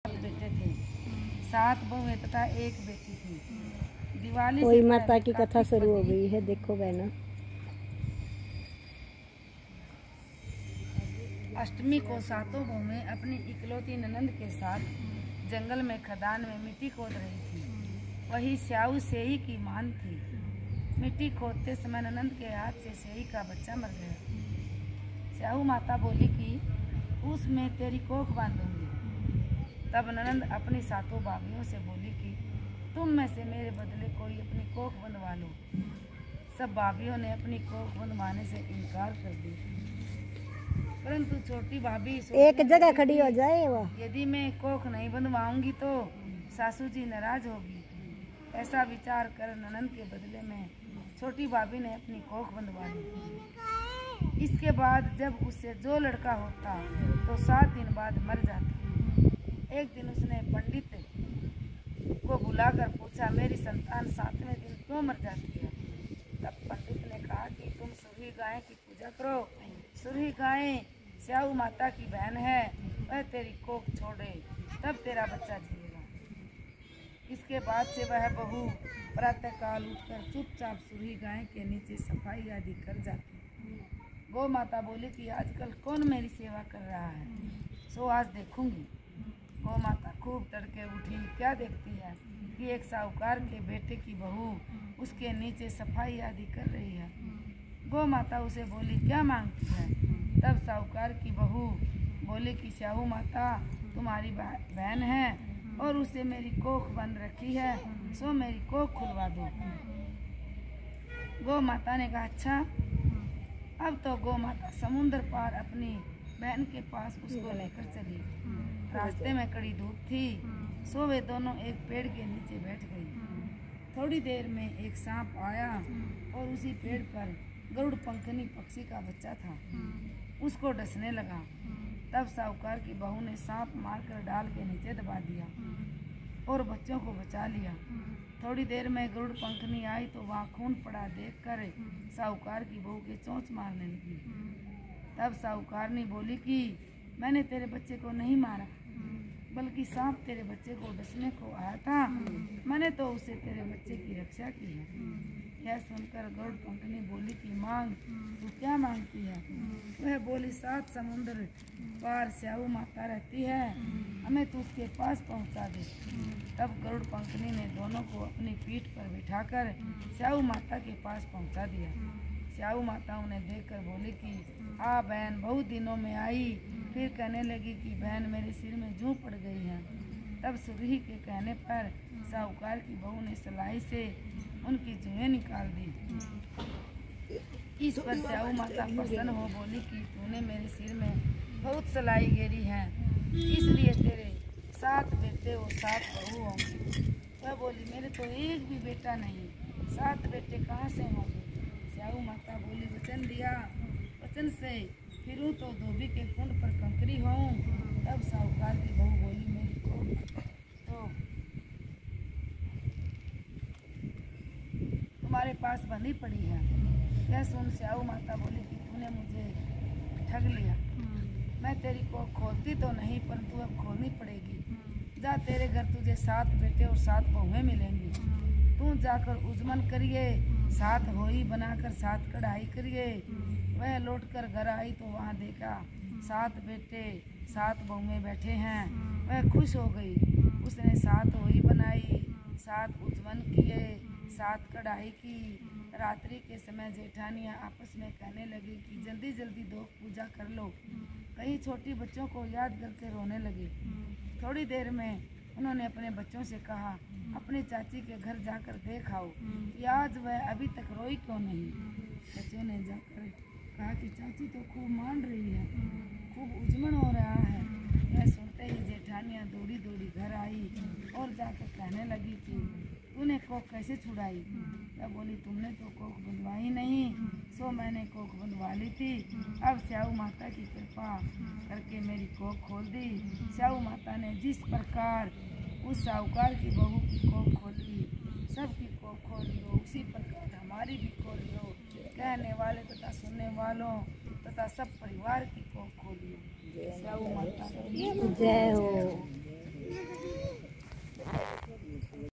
बेटे थे, 7 बहुएं तथा 1 बेटी थी। दिवाली कोई माता की कथा शुरू हो गई है, देखो बहना। अष्टमी को 7 बहुएं अपनी इकलौती ननंद के साथ जंगल में खदान में मिट्टी खोद रही थी। वही स्याऊ सेई की मान थी। मिट्टी खोदते समय ननंद के हाथ से सेई का बच्चा मर गया। स्याऊ माता बोली कि उसमें तेरी कोख बांधूंगी। तब ननंद अपनी 7 भाभियों से बोली कि तुम में से मेरे बदले कोई अपनी कोख बंधवा लो। सब भाभियों ने अपनी कोख बंधवाने से इनकार कर दिया, परंतु छोटी भाभी एक जगह खड़ी हो जाए वह। यदि मैं कोख नहीं बंधवाऊंगी तो सासू जी नाराज होगी। ऐसा विचार कर ननंद के बदले में छोटी भाभी ने अपनी कोख बंधवा ली। इसके बाद जब उससे जो लड़का होता तो 7 दिन बाद मर जाता। एक दिन उसने पंडित को बुलाकर पूछा, मेरी संतान 7वें दिन क्यों मर जाती है? तब पंडित ने कहा कि तुम सुरही गाय की पूजा करो। सुरही गाय स्याऊ माता की बहन है, वह तेरी कोख छोड़े तब तेरा बच्चा जिएगा। इसके बाद से वह बहू प्रातःकाल उठकर चुपचाप सुरही गाय के नीचे सफाई आदि कर जाती। गौ माता बोली कि आजकल कौन मेरी सेवा कर रहा है, सो आज देखूंगी। गौ माता खूब तड़के उठी, क्या देखती है कि एक साहूकार के बेटे की बहू उसके नीचे सफाई आदि कर रही है। गौ माता उसे बोली, क्या मांगती है? तब साहूकार की बहू बोली कि स्याऊ माता तुम्हारी बहन है और उसे मेरी कोख बंद रखी है, सो मेरी कोख खुलवा दो। गौ माता ने कहा, अच्छा। अब तो गौ माता समुद्र पार अपनी बहन के पास उसको लेकर चली। रास्ते में कड़ी धूप थी, सो वे दोनों एक पेड़ के नीचे बैठ गई। थोड़ी देर में एक सांप आया और उसी पेड़ पर गरुड़ पंखनी पक्षी का बच्चा था, उसको डसने लगा। तब साहूकार की बहू ने सांप मारकर डाल के नीचे दबा दिया और बच्चों को बचा लिया। थोड़ी देर में गरुड़ पंखनी आई तो वहाँ खून पड़ा देखकर साहूकार की बहू के चोंच मारने लगी। तब साहूकारनी बोली कि मैंने तेरे बच्चे को नहीं मारा, बल्कि सांप तेरे बच्चे को डसने को आया था, मैंने तो उसे तेरे बच्चे की रक्षा की है। यह सुनकर गरुड़ पंखनी बोली कि मांग, तू क्या मांगती है? वह बोली, 7 समुद्र पार स्याऊ माता रहती है, हमें तू उसके पास पहुंचा दे। तब गरुड़ पंखनी ने दोनों को अपनी पीठ पर बिठाकर स्याऊ माता के पास पहुंचा दिया। स्याऊ माता उन्हें देखकर बोली कि हाँ बहन, बहुत दिनों में आई। फिर कहने लगी कि बहन मेरे सिर में जूं पड़ गई है। तब सुरही के कहने पर साहूकार की बहू ने सलाई से उनकी जुएं निकाल दी। इस पर स्याऊ माता प्रसन्न हो बोली कि तूने मेरे सिर में बहुत सलाई गेरी है, इसलिए तेरे 7 बेटे और 7 बहू होंगे। वह बोली, मेरे तो एक भी बेटा नहीं, 7 बेटे कहाँ से होंगे? स्याऊ माता बोली, वचन दिया, वचन से फिरूं तो धोबी के कुंड पर कंकरी होऊं। तब साहूकार की बहू बोली, मेरी कोख तो तुम्हारे पास बंधी पड़ी है। यह सुन स्याऊ माता बोली कि तूने मुझे ठग लिया। मैं तेरी कोख खोलती तो नहीं, परंतु अब खोलनी पड़ेगी। जा, तेरे घर तुझे 7 बेटे और 7 बहुएं मिलेंगी। तू जाकर उजमन करिए, 7 होई बनाकर 7 कढ़ाई करिए। वह लौटकर घर आई तो वहाँ देखा 7 बेटे 7 बहुएं बैठे हैं। वह खुश हो गई। उसने 7 होई बनाई, 7 उजमन किए, 7 कढ़ाई की। रात्रि के समय जेठानियाँ आपस में कहने लगी कि जल्दी जल्दी 2 पूजा कर लो। कई छोटी बच्चों को याद करके रोने लगी। थोड़ी देर में उन्होंने अपने बच्चों से कहा, अपनी चाची के घर जाकर देख आओ कि आज वह अभी तक रोई क्यों नहीं। बच्चों ने जाकर कहा कि चाची तो खूब मान रही है, खूब उजमन हो रहा है। यह सुनते ही जेठानियाँ दौड़ी दौड़ी घर आई और जाकर कहने लगी कि तूने कोख कैसे छुड़ाई? तब बोली, तुमने तो कोख बंधवाई नहीं, सो मैंने कोख बंधवा ली थी। अब स्याऊ माता की कृपा करके मेरी कोख खोल दी। स्याऊ माता ने जिस प्रकार उस साहूकार की बहू की कोख खोली, सबकी कोख खोली हो, उसी प्रकार हमारी भी खोली हो। कहने वाले तथा सुनने वालों तथा सब परिवार की कोख खोली हो। स्याऊ माता की जय हो।